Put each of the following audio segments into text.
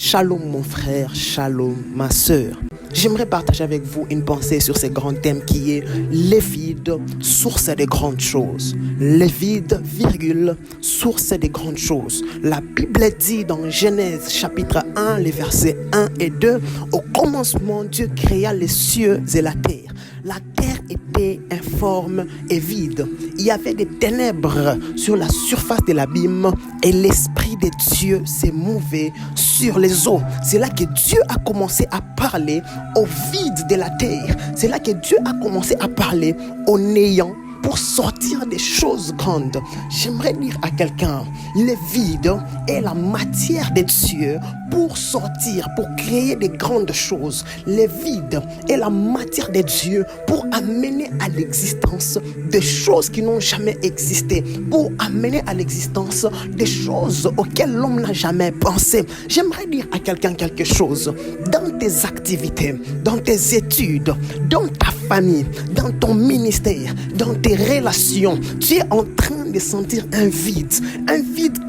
Shalom mon frère, shalom ma sœur. J'aimerais partager avec vous une pensée sur ce grand thème qui est les vides, source des grandes choses. Les vides, source des grandes choses. La Bible dit dans Genèse chapitre 1, les versets 1 et 2, au commencement Dieu créa les cieux et la terre. La terre était informe et vide. Il y avait des ténèbres sur la surface de l'abîme et l'Esprit de Dieu s'est mouvé sur les eaux. C'est là que Dieu a commencé à parler au vide de la terre. C'est là que Dieu a commencé à parler au néant pour sortir des choses grandes. J'aimerais dire à quelqu'un, le vide est la matière de Dieu pour sortir, pour créer des grandes choses. Le vide est la matière de Dieu pour amener à l'existence des choses qui n'ont jamais existé, pour amener à l'existence des choses auxquelles l'homme n'a jamais pensé. J'aimerais dire à quelqu'un quelque chose. Dans tes activités, dans tes études, dans ta famille, dans ton ministère, dans tes relations, tu es en train de sentir un vide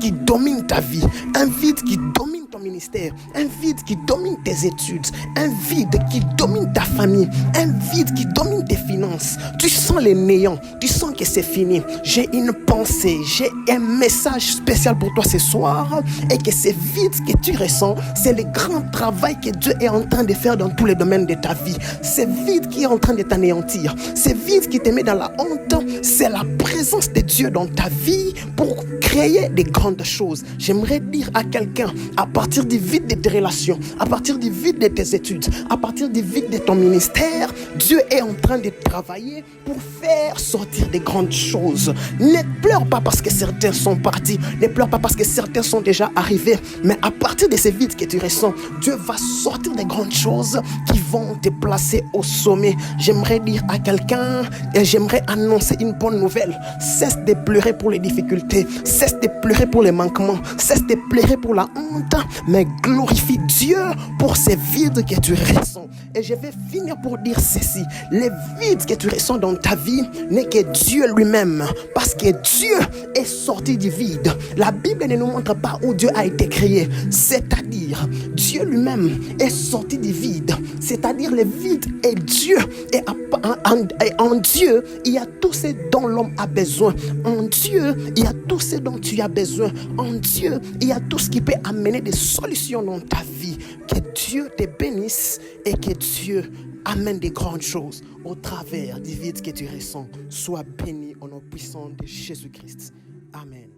qui domine ta vie, un vide qui domine ton ministère, un vide qui domine tes études, un vide qui domine ta famille, un vide qui domine tes finances. Tu sens les néants, tu sens que c'est fini. J'ai une pensée, j'ai un message spécial pour toi ce soir, et que ce vide que tu ressens, c'est le grand travail que Dieu est en train de faire dans tous les domaines de ta vie. Ce vide qui est en train de t'anéantir, ce vide qui te met dans la honte, c'est la présence de Dieu dans ta vie pour créer des grandes choses. J'aimerais dire à quelqu'un, à partir du vide de tes relations, à partir du vide de tes études, à partir du vide de ton ministère, Dieu est en train de travailler pour faire sortir des grandes choses. Ne pleure pas parce que certains sont partis, ne pleure pas parce que certains sont déjà arrivés, mais à partir de ces vides que tu ressens, Dieu va sortir des grandes choses qui vont te placer au sommet. J'aimerais dire à quelqu'un, et j'aimerais annoncer une bonne nouvelle. Cesse de pleurer pour les difficultés, cesse de pleurer pour les manquements, cesse de pleurer pour la honte, mais glorifie Dieu pour ces vides que tu ressens. Et je vais finir pour dire ceci: les vides que tu ressens dans ta vie n'est que Dieu lui-même, parce que Dieu est sorti du vide. La Bible ne nous montre pas où Dieu a été créé, c'est-à-dire Dieu lui-même est sorti du vide, c'est-à-dire le vide est Dieu, et en Dieu il y a tout ce dont l'homme a besoin. En Dieu il y a tout ce dont tu as besoin. En Dieu il y a tout ce qui peut amener des solutions dans ta vie. Que Dieu te bénisse et que Dieu amène des grandes choses au travers du vide que tu ressens. Sois béni au nom puissant de Jésus-Christ. Amen.